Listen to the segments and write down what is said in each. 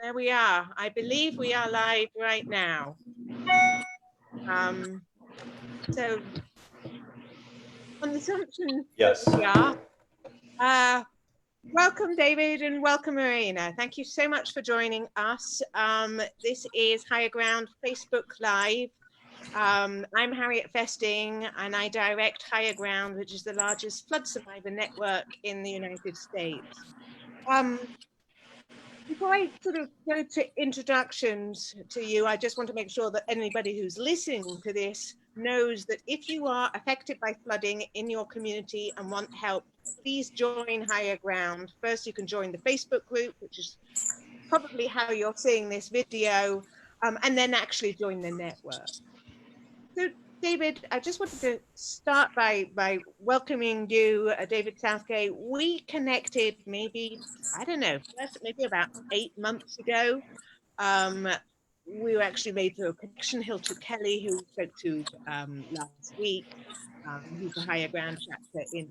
There we are. I believe we are live right now. So, on the assumption yes, we are, welcome David and welcome Marina. Thank you so much for joining us. This is Higher Ground Facebook Live. I'm Harriet Festing and I direct Higher Ground, which is the largest flood survivor network in the United States. Before I sort of go to introductions to you, I just want to make sure that anybody who's listening to this knows that if you are affected by flooding in your community and want help, please join Higher Ground. First, you can join the Facebook group, which is probably how you're seeing this video, and then actually join the network. So, David, I just wanted to start by welcoming you, David Southgate. We connected maybe, I don't know, maybe about 8 months ago. We were actually made through a connection, Hilton Kelly, who we spoke to last week. He's the Higher Ground chapter in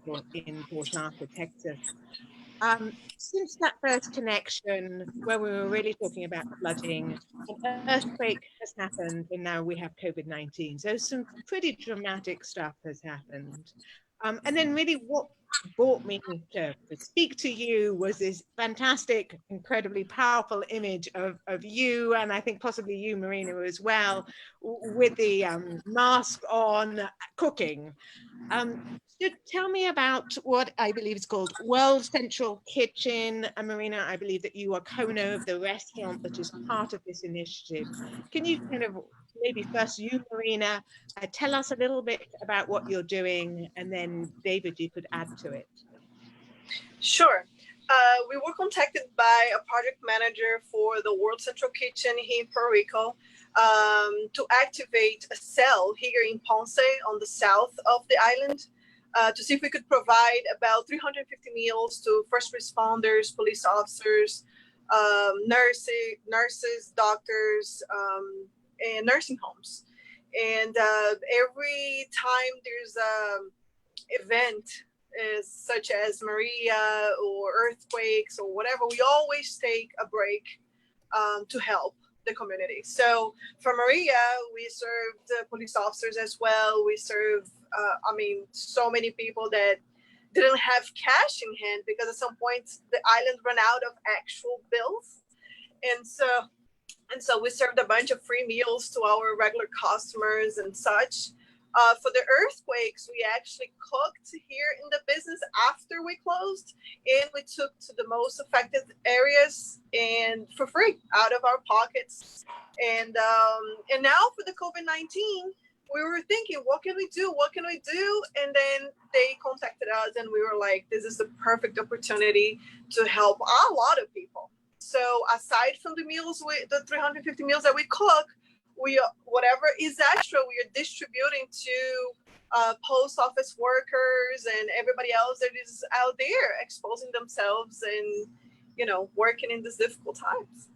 Port Arthur, Texas. Since that first connection, where we were really talking about flooding, an earthquake has happened, and now we have COVID-19. So some pretty dramatic stuff has happened. And then really what brought me to speak to you was this fantastic, incredibly powerful image of you, and I think possibly you, Marina, as well, with the mask on, cooking. So tell me about what I believe is called World Central Kitchen. And Marina, I believe that you are co-owner of the restaurant that is part of this initiative. Can you kind of, maybe first you, Marina, tell us a little bit about what you're doing, and then David, you could add to it. Sure. We were contacted by a project manager for the World Central Kitchen here in Puerto Rico to activate a cell here in Ponce on the south of the island to see if we could provide about 350 meals to first responders, police officers, nurses, doctors, and nursing homes. And every time there's an event such as Maria or earthquakes or whatever, we always take a break to help the community. So for Maria, we served police officers as well. We served, so many people that didn't have cash in hand because at some point the island ran out of actual bills. And so we served a bunch of free meals to our regular customers and such. For the earthquakes, we actually cooked here in the business after we closed, and we took to the most affected areas and for free out of our pockets. And now for the COVID-19, we were thinking, what can we do? What can we do? And then they contacted us, and we were like, this is the perfect opportunity to help a lot of people. So aside from the meals, the 350 meals that we cook, whatever is extra, we are distributing to post office workers and everybody else that is out there exposing themselves and, working in these difficult times.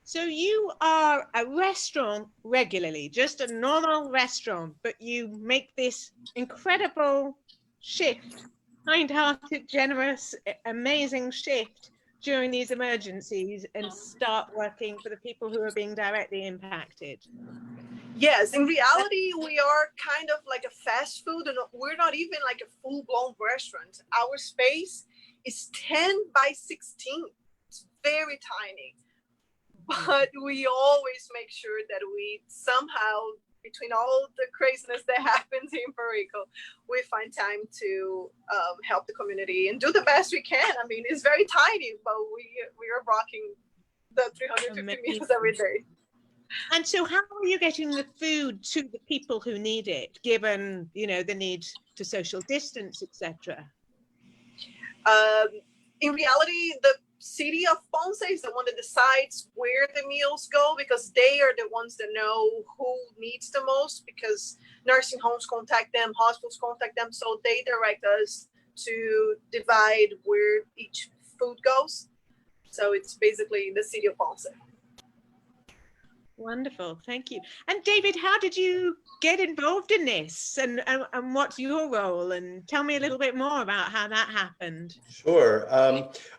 So you are a restaurant regularly, just a normal restaurant, but you make this incredible shift, kind-hearted, generous, amazing shift during these emergencies and start working for the people who are being directly impacted. Yes, in reality, we are kind of like a fast food, and we're not even like a full-blown restaurant. Our space is 10 by 16. It's very tiny. But we always make sure that we somehow, between all the craziness that happens in Puerto Rico, we find time to help the community and do the best we can. I mean, it's very tiny, but we are rocking the 350 meals every day. And so how are you getting the food to the people who need it, given, the need to social distance, etc.? In reality, the city of Ponce is the one that decides where the meals go, because they are the ones that know who needs the most, because nursing homes contact them, hospitals contact them, so they direct us to divide where each food goes. So it's basically the city of Ponce. Wonderful, thank you. And David, how did you get involved in this, and what's your role? And tell me a little bit more about how that happened. Sure.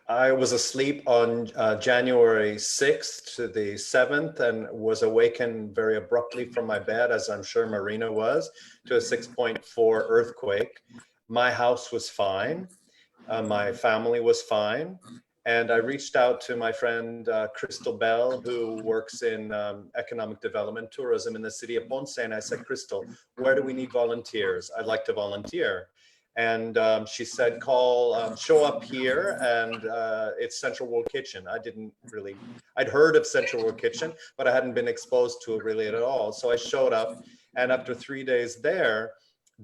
I was asleep on January 6th to the 7th and was awakened very abruptly from my bed, as I'm sure Marina was, to a 6.4 earthquake. My house was fine. My family was fine. And I reached out to my friend Crystal Bell, who works in economic development tourism in the city of Ponce. And I said, Crystal, where do we need volunteers? I'd like to volunteer. And she said, show up here, and it's Central World Kitchen. I'd heard of Central World Kitchen, but I hadn't been exposed to it really at all. So I showed up, and after 3 days there,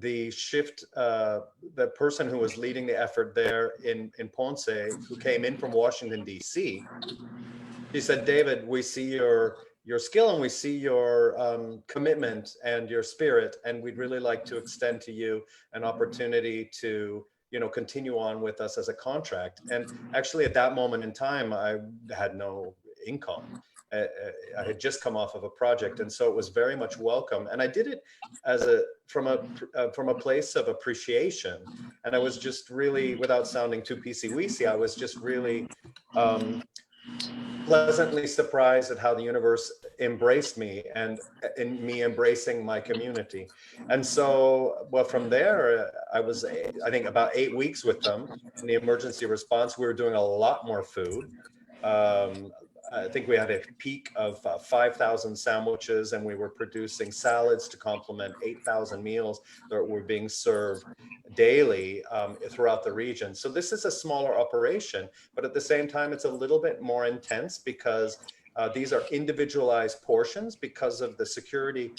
the person who was leading the effort there in Ponce, who came in from Washington, D.C., she said, David, we see your skill and we see your commitment and your spirit, and we'd really like to extend to you an opportunity to continue on with us as a contract. And actually at that moment in time, I had no income. I had just come off of a project, and so it was very much welcome. And I did it from a place of appreciation. And I was just really, without sounding too PC-weesy, I was just really pleasantly surprised at how the universe embraced me, and in me embracing my community. And so, well, from there, I was, I think, about 8 weeks with them in the emergency response. We were doing a lot more food. I think we had a peak of 5,000 sandwiches, and we were producing salads to complement 8,000 meals that were being served daily throughout the region. So this is a smaller operation, but at the same time, it's a little bit more intense because these are individualized portions because of the security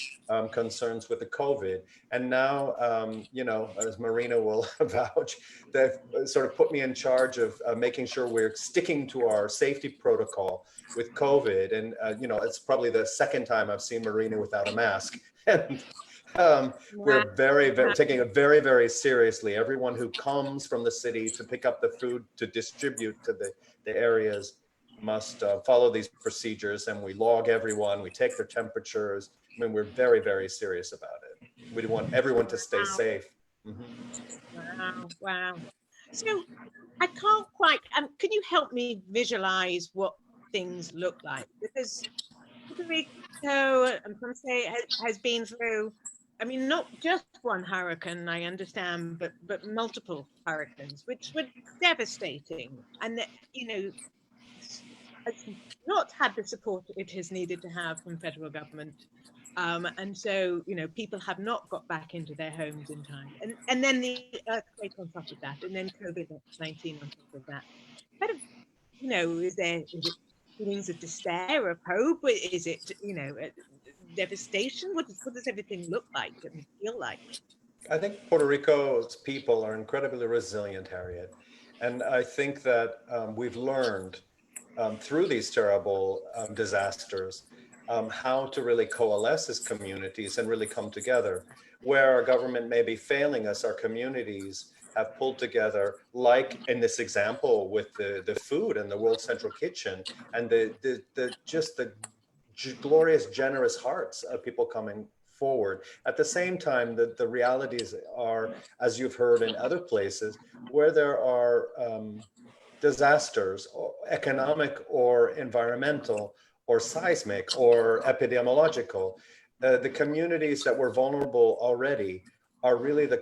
concerns with the COVID. And now, as Marina will vouch, they've sort of put me in charge of making sure we're sticking to our safety protocol with COVID. And, it's probably the second time I've seen Marina without a mask. And we're very, very taking it very, very seriously. Everyone who comes from the city to pick up the food to distribute to the areas must follow these procedures, and we log everyone, we take their temperatures. I mean, we're very, very serious about it. We want everyone to stay safe. Mm-hmm. Wow. So I can't quite, can you help me visualize what things look like? Because Puerto Rico and Ponce has been through, I mean, not just one hurricane, I understand, but multiple hurricanes, which were devastating. And, has not had the support it has needed to have from federal government. And so, people have not got back into their homes in time. And then the earthquake on top of that, and then COVID-19 on top of that. Kind of, is it feelings of despair, of hope? Is it, devastation? What does everything look like and feel like? I think Puerto Rico's people are incredibly resilient, Harriet. And I think that we've learned through these terrible disasters how to really coalesce as communities and really come together. Where our government may be failing us, our communities have pulled together, like in this example with the food and the World Central Kitchen, and the glorious, generous hearts of people coming forward. At the same time, the realities are, as you've heard in other places, where there are disasters, or economic or environmental or seismic or epidemiological, the communities that were vulnerable already are really the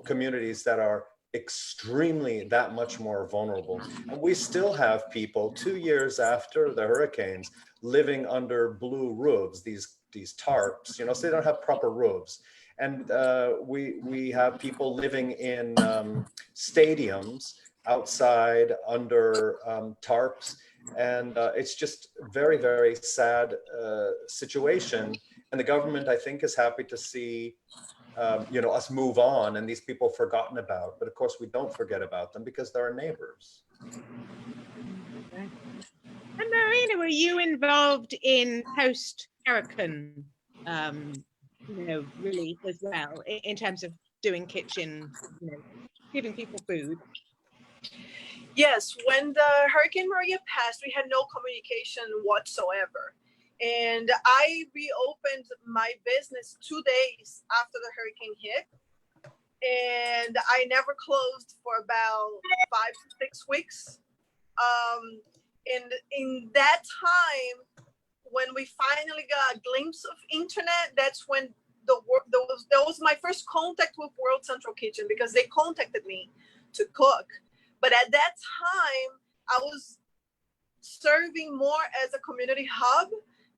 communities that are extremely that much more vulnerable. And we still have people 2 years after the hurricanes living under blue roofs, these tarps, so they don't have proper roofs. And we have people living in stadiums outside under tarps. And it's just very, very sad situation. And the government, I think, is happy to see us move on and these people forgotten about. But of course, we don't forget about them because they're our neighbors. And Marina, were you involved in post-hurricane, relief as well, in terms of doing kitchen, giving people food? Yes, when the Hurricane Maria passed, we had no communication whatsoever. And I reopened my business 2 days after the hurricane hit. And I never closed for about 5 to 6 weeks. And in that time, when we finally got a glimpse of internet, that's when that was my first contact with World Central Kitchen, because they contacted me to cook. But at that time, I was serving more as a community hub,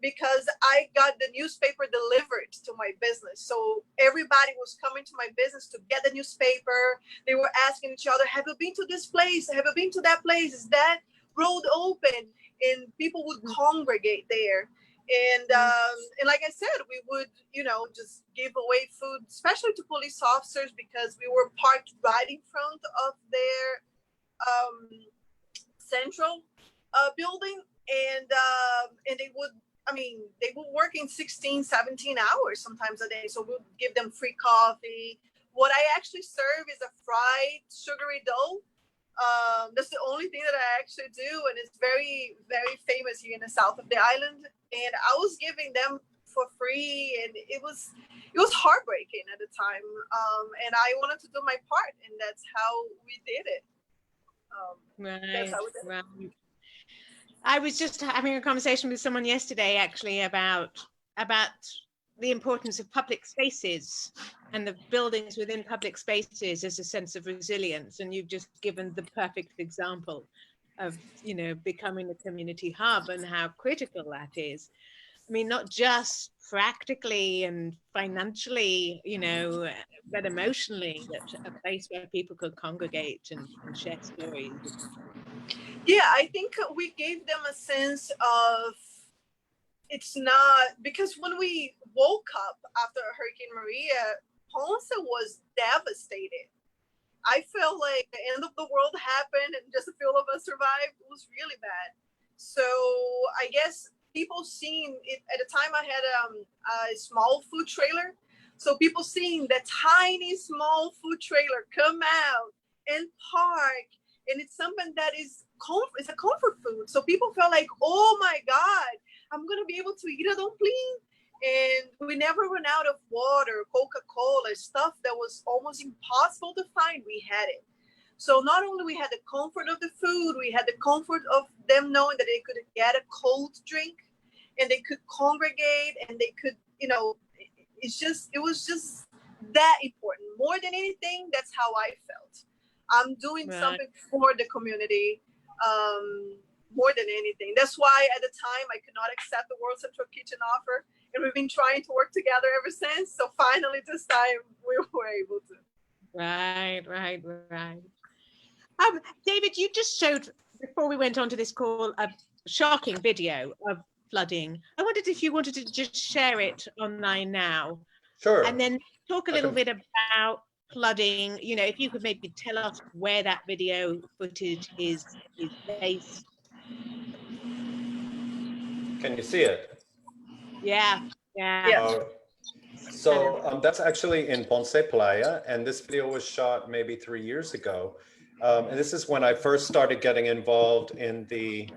because I got the newspaper delivered to my business. So everybody was coming to my business to get the newspaper. They were asking each other, have you been to this place? Have you been to that place? Is that road open? And people would congregate there. And like I said, we would, just give away food, especially to police officers, because we were parked right in front of their central building. And they were working 16, 17 hours sometimes a day. So we'll give them free coffee. What I actually serve is a fried sugary dough. That's the only thing that I actually do. And it's very, very famous here in the south of the island. And I was giving them for free. And it was heartbreaking at the time. And I wanted to do my part. And that's how we did it. That's how we did it. Right. I was just having a conversation with someone yesterday, actually, about the importance of public spaces and the buildings within public spaces as a sense of resilience. And you've just given the perfect example of, becoming a community hub and how critical that is. I mean, not just practically and financially, but emotionally, that a place where people could congregate and share stories. Yeah, I think we gave them a sense of, it's not, because when we woke up after Hurricane Maria, Ponce was devastated. I felt like the end of the world happened and just a few of us survived. It was really bad. So I guess people seeing it, at the time I had a small food trailer. So people seeing that tiny small food trailer come out and park, and it's something that is it's a comfort food. So people felt like, oh my God, I'm going to be able to eat a dumpling. And we never run out of water, Coca-Cola, stuff that was almost impossible to find. We had it. So not only we had the comfort of the food, we had the comfort of them knowing that they could get a cold drink and they could congregate and they could, it was just that important. More than anything, that's how I felt. I'm doing something for the community. More than anything. That's why at the time I could not accept the World Central Kitchen offer, and we've been trying to work together ever since. So finally this time we were able to. Right. David, you just showed, before we went on to this call, a shocking video of flooding. I wondered if you wanted to just share it online now. Sure. And then talk a little bit about flooding. If you could maybe tell us where that video footage is based. Can you see it? Yeah. So that's actually in Ponce, Playa, and this video was shot maybe 3 years ago. And this is when I first started getting involved in the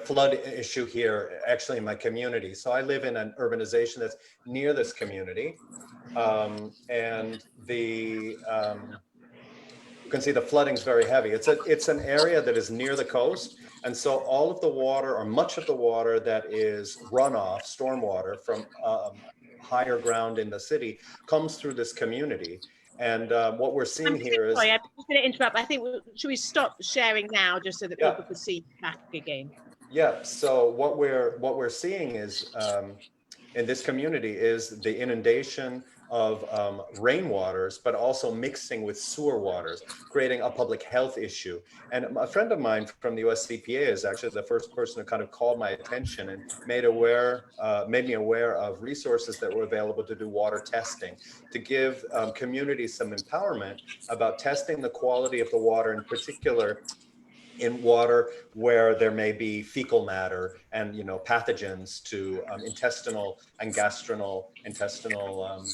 flood issue here, actually in my community. So I live in an urbanization that's near this community, and you can see the flooding is very heavy. It's an area that is near the coast, and so all of the water, or much of the water that is runoff, stormwater from higher ground in the city, comes through this community. And what we're seeing here is... Sorry, I'm just going to interrupt. I think, should we stop sharing now just so that people can see back again? Yeah, so what we're seeing is, in this community, is the inundation of rainwaters, but also mixing with sewer waters, creating a public health issue. And a friend of mine from the US CPA is actually the first person who kind of called my attention and made me aware of resources that were available to do water testing, to give communities some empowerment about testing the quality of the water, in particular in water where there may be fecal matter and pathogens to intestinal and gastrointestinal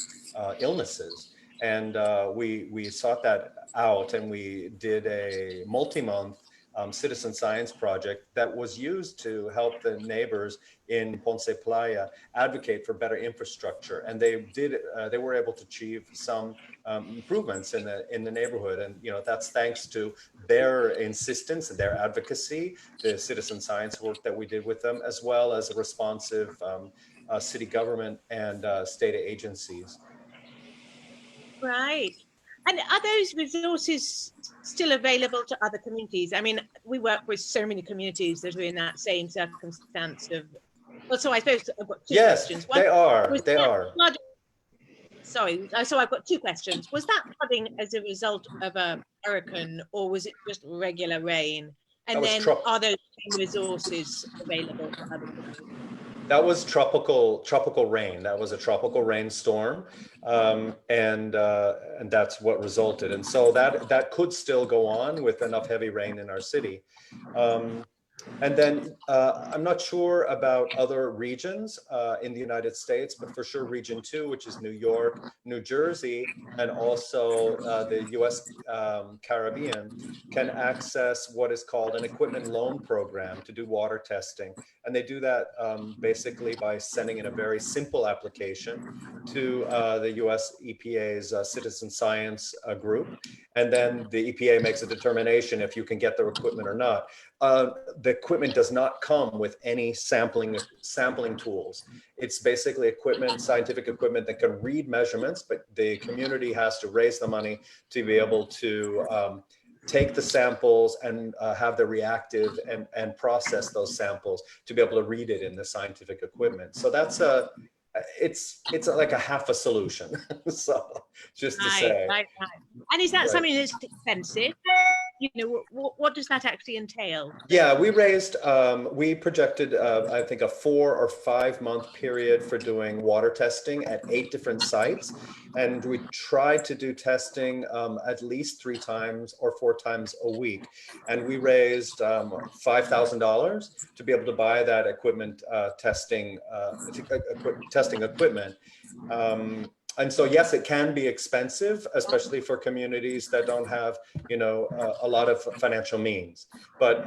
illnesses. And we sought that out, and we did a multi-month citizen science project that was used to help the neighbors in Ponce Playa advocate for better infrastructure. And they were able to achieve some improvements in the neighborhood. And, you know, that's thanks to their insistence and their advocacy, the citizen science work that we did with them, as well as a responsive city government and state agencies. Right. And are those resources still available to other communities? I mean, we work with so many communities that are in that same circumstance of, well, so I suppose I've got two questions. Yes, they are. They are. Sorry, so I've got two questions. Was that flooding as a result of a hurricane, or was it just regular rain? And then are those same resources available to other communities? That was tropical rain. That was a tropical rainstorm, and that's what resulted. And so that could still go on with enough heavy rain in our city. And then I'm not sure about other regions in the United States, but for sure Region 2, which is New York, New Jersey, and also the US Caribbean, can access what is called an equipment loan program to do water testing. And they do that basically by sending in a very simple application to the US EPA's citizen science group. And then the EPA makes a determination if you can get the equipment or not. The equipment does not come with any sampling tools. It's basically equipment, scientific equipment that can read measurements, but the community has to raise the money to be able to take the samples and have the reactive and process those samples to be able to read it in the scientific equipment. So that's it's like a half a solution. So just to say. Right. And is that something that's expensive? You know, what does that actually entail? Yeah, we raised, we projected, I think, a 4 or 5 month period for doing water testing at 8 different sites. And we tried to do testing at least 3 times or 4 times a week. And we raised $5,000 to be able to buy that equipment, testing equipment. And so, yes, it can be expensive, especially for communities that don't have, you know, a lot of financial means. But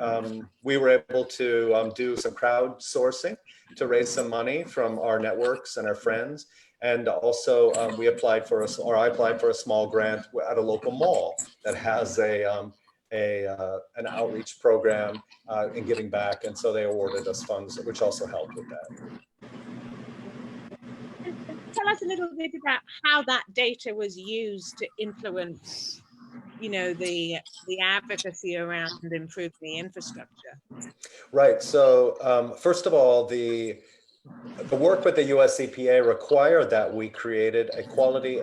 we were able to do some crowdsourcing to raise some money from our networks and our friends. And also, I applied for a small grant at a local mall that has an outreach program in giving back. And so they awarded us funds, which also helped with that. Tell us a little bit about how that data was used to influence, you know, the advocacy around improving the infrastructure. Right. So first of all, the work with the US EPA required that we created a quality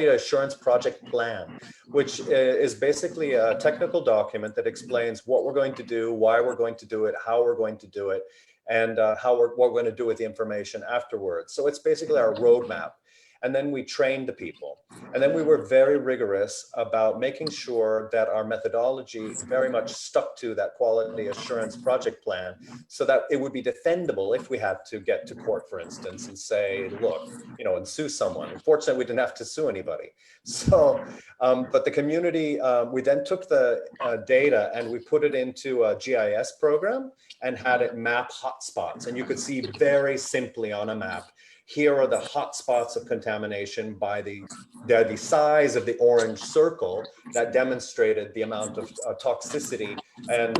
assurance project plan, which is basically a technical document that explains what we're going to do, why we're going to do it, how we're going to do it, and what we're going to do with the information afterwards. So it's basically our roadmap. And then we trained the people. And then we were very rigorous about making sure that our methodology very much stuck to that quality assurance project plan so that it would be defendable if we had to get to court, for instance, and say, look, you know, and sue someone. Unfortunately, we didn't have to sue anybody. So, but the community, we then took the data and we put it into a GIS program and had it map hotspots. And you could see very simply on a map, here are the hot spots of contamination by the size of the orange circle that demonstrated the amount of toxicity and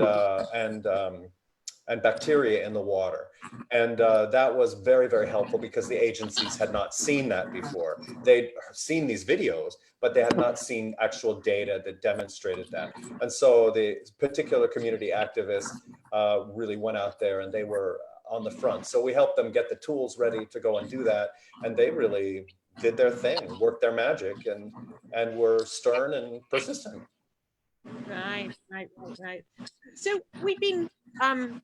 bacteria in the water. And that was very, very helpful because the agencies had not seen that before. They'd seen these videos, but they had not seen actual data that demonstrated that. And so the particular community activists really went out there and they were on the front. So we helped them get the tools ready to go and do that. And they really did their thing, worked their magic, and were stern and persistent. Right. So we've been,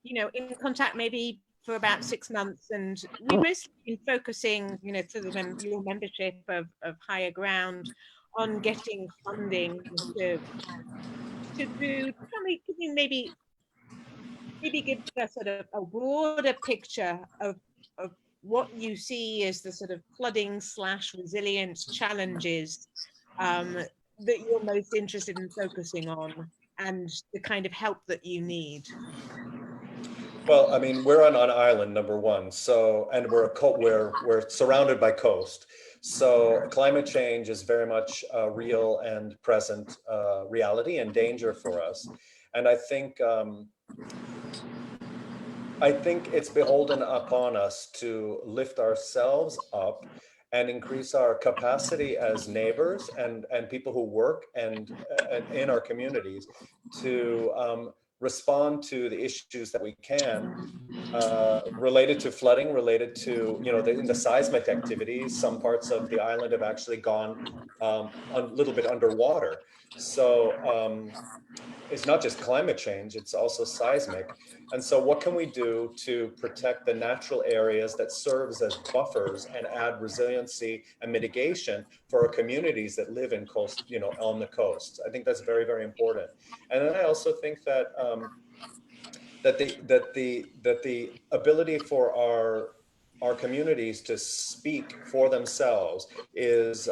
you know, in contact maybe for about 6 months, and we've mostly been focusing, you know, through your membership of Higher Ground on getting funding to do something, maybe give us sort of a broader picture of what you see as the sort of flooding / resilience challenges that you're most interested in focusing on, and the kind of help that you need? Well, I mean, we're on an island, number one. So, and we're surrounded by coast. So climate change is very much a real and present reality and danger for us. And I think it's beholden upon us to lift ourselves up and increase our capacity as neighbors and people who work and in our communities to respond to the issues that we can related to flooding, related to, in the seismic activities. Some parts of the island have actually gone a little bit underwater. So it's not just climate change, it's also seismic. And so what can we do to protect the natural areas that serves as buffers and add resiliency and mitigation for our communities that live in coast, on the coast? I think that's very, very important. And then I also think that that the ability for our communities to speak for themselves is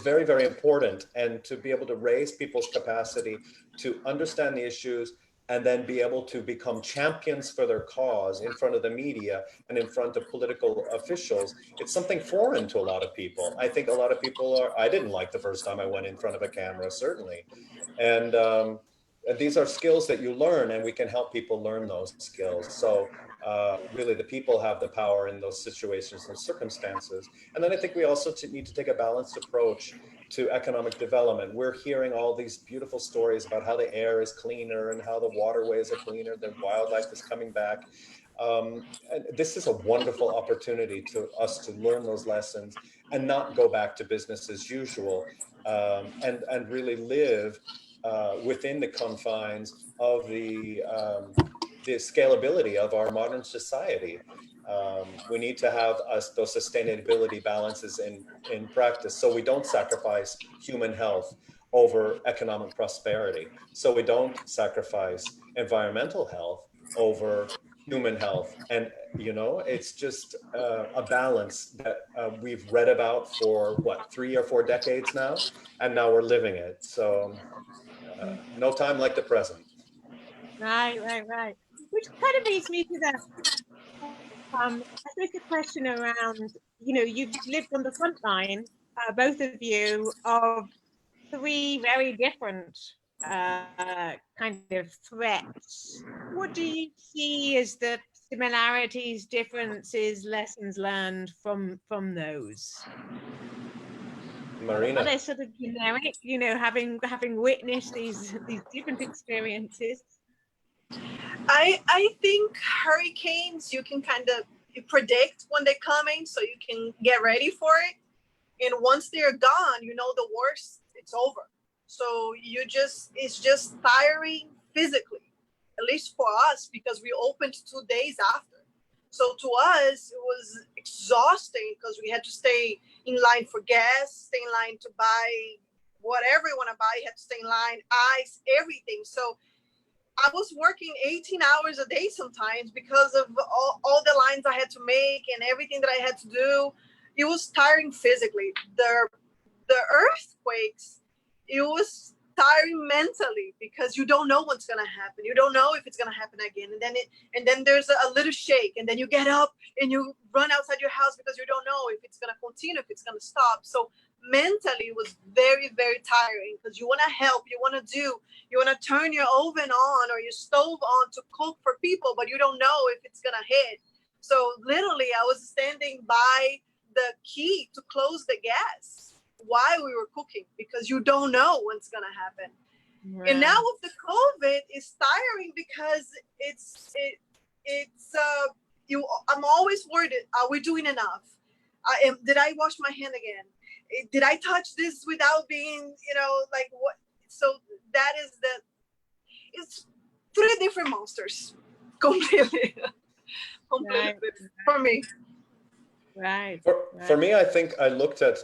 very, very important, and to be able to raise people's capacity to understand the issues and then be able to become champions for their cause in front of the media and in front of political officials. It's something foreign to a lot of people. I think a lot of people I didn't like the first time I went in front of a camera, certainly. And these are skills that you learn, and we can help people learn those skills. So really the people have the power in those situations and circumstances. And then I think we also need to take a balanced approach to economic development. We're hearing all these beautiful stories about how the air is cleaner and how the waterways are cleaner, the wildlife is coming back. And this is a wonderful opportunity to us to learn those lessons and not go back to business as usual, and really live within the confines of the scalability of our modern society. We need to have those sustainability balances in practice, so we don't sacrifice human health over economic prosperity. So we don't sacrifice environmental health over human health. And, it's just a balance that we've read about for 3 or 4 decades now, and now we're living it. So no time like the present. Right. Which kind of leads me to that. I suppose the question around, you've lived on the front line, both of you, of 3 very different kind of threats. What do you see as the similarities, differences, lessons learned from those? Marina. Are they sort of generic, having witnessed these different experiences? I think hurricanes, you can kind of predict when they're coming, so you can get ready for it. And once they're gone, the worst, it's over. So it's just tiring physically, at least for us, because we opened 2 days after. So to us, it was exhausting because we had to stay in line for gas, stay in line to buy whatever you want to buy. You had to stay in line, ice, everything. So I was working 18 hours a day sometimes because of all the lines I had to make and everything that I had to do. It was tiring physically. The earthquakes, it was tiring mentally because you don't know what's gonna happen. You don't know if it's gonna happen again. And then there's a little shake, and then you get up and you run outside your house because you don't know if it's gonna continue, if it's gonna stop. So mentally it was very, very tiring because you want to help, you want to turn your oven on or your stove on to cook for people, but you don't know if it's gonna hit. So literally I was standing by the key to close the gas while we were cooking because you don't know what's gonna happen. Right. And now with the COVID, it's tiring because I'm always worried, are we doing enough? Did I wash my hand again? Did I touch this without being, like what? So that is it's 3 different monsters completely. Right. For me. Right. For me, I think I looked at,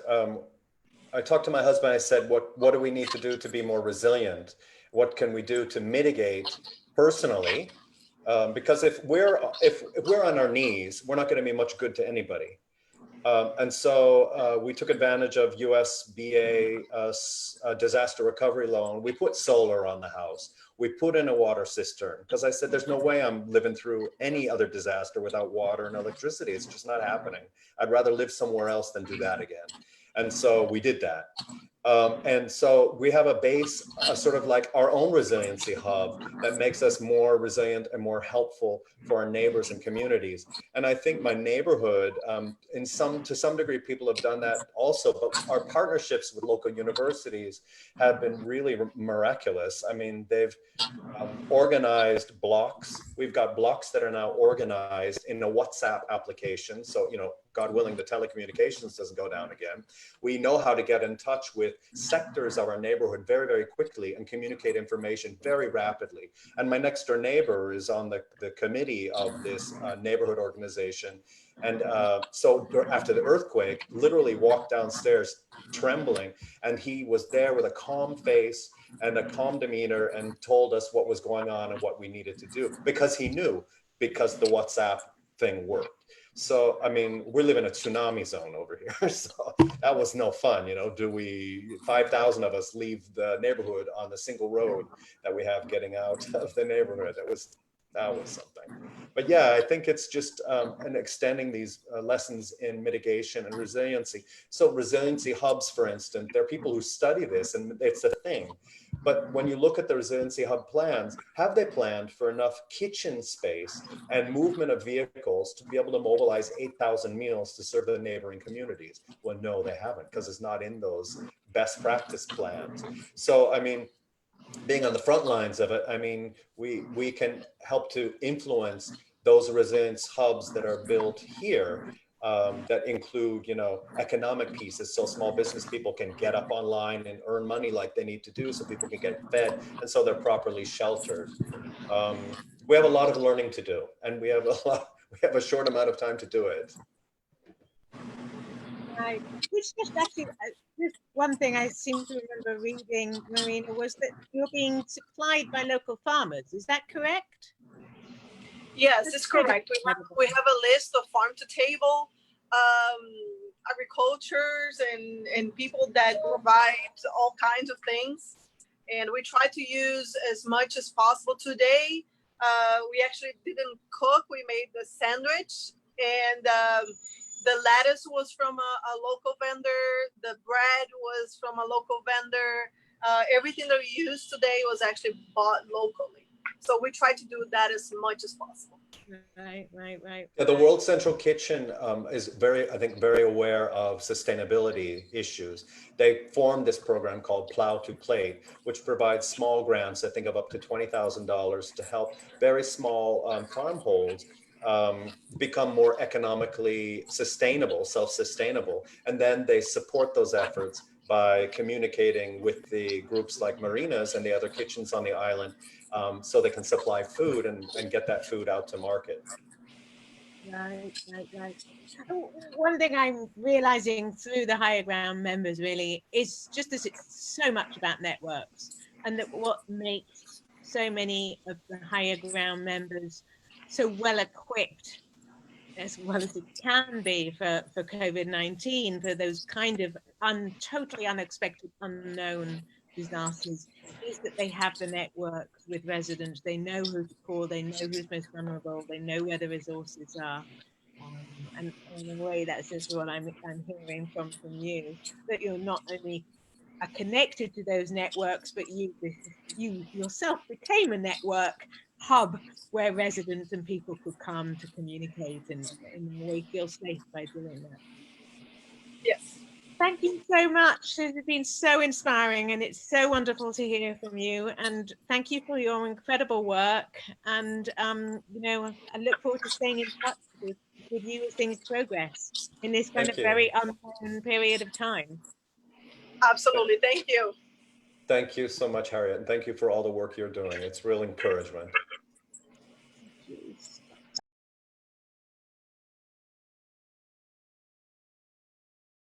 I talked to my husband, I said, what do we need to do to be more resilient? What can we do to mitigate personally? Because if we're on our knees, we're not going to be much good to anybody. And so we took advantage of USBA disaster recovery loan. We put solar on the house. We put in a water cistern because I said, there's no way I'm living through any other disaster without water and electricity. It's just not happening. I'd rather live somewhere else than do that again. And so we did that. And so we have a base, sort of like our own resiliency hub that makes us more resilient and more helpful for our neighbors and communities. And I think my neighborhood, to some degree, people have done that also, but our partnerships with local universities have been really miraculous. I mean, they've organized blocks. We've got blocks that are now organized in a WhatsApp application. So, you know, God willing, the telecommunications doesn't go down again. We know how to get in touch with sectors of our neighborhood very, very quickly and communicate information very rapidly. And my next door neighbor is on the committee of this neighborhood organization. And so after the earthquake, literally walked downstairs trembling. And he was there with a calm face and a calm demeanor and told us what was going on and what we needed to do because he knew, because the WhatsApp thing worked. So, I mean, we live in a tsunami zone over here. So that was no fun. You know, 5,000 of us leave the neighborhood on the single road that we have getting out of the neighborhood. That was something. But yeah, I think it's just extending these lessons in mitigation and resiliency. So resiliency hubs, for instance, there are people who study this and it's a thing. But when you look at the resiliency hub plans, have they planned for enough kitchen space and movement of vehicles to be able to mobilize 8,000 meals to serve the neighboring communities? Well, no, they haven't, because it's not in those best practice plans. So, I mean, being on the front lines of it, I mean, we can help to influence those resilience hubs that are built here that include, you know, economic pieces, so small business people can get up online and earn money like they need to do, so people can get fed, and so they're properly sheltered. We have a lot of learning to do, and we have a short amount of time to do it. Right. Which just actually, one thing I seem to remember reading, Marina, was that you're being supplied by local farmers. Is that correct? Yes, it's correct. We have a list of farm to table agricultures and people that provide all kinds of things. And we try to use as much as possible. Today, we actually didn't cook. We made the sandwich, and the lettuce was from a local vendor. The bread was from a local vendor. Everything that we used today was actually bought locally. So we try to do that as much as possible. Right. Yeah, the World Central Kitchen is very aware of sustainability issues. They formed this program called Plow to Plate, which provides small grants, I think of up to $20,000, to help very small farmholds become more economically sustainable, self-sustainable. And then they support those efforts by communicating with the groups like Marinas and the other kitchens on the island, so they can supply food and get that food out to market. Right. One thing I'm realizing through the Higher Ground members really is just that it's so much about networks, and that what makes so many of the Higher Ground members so well equipped, as well as it can be for COVID-19, for those kind of totally unexpected, unknown disasters, is that they have the networks with residents. They know who to call, they know who's most vulnerable, they know where the resources are. And in a way, that's just what I'm hearing from you, that you're not only are connected to those networks, but you yourself became a network hub where residents and people could come to communicate and in a way feel safe by doing that. Yes. Thank you so much. This has been so inspiring, and it's so wonderful to hear from you. And thank you for your incredible work. And you know, I look forward to staying in touch with you as things progress in this kind of very unknown period of time. Absolutely. Thank you. Thank you so much, Harriet. And thank you for all the work you're doing. It's real encouragement.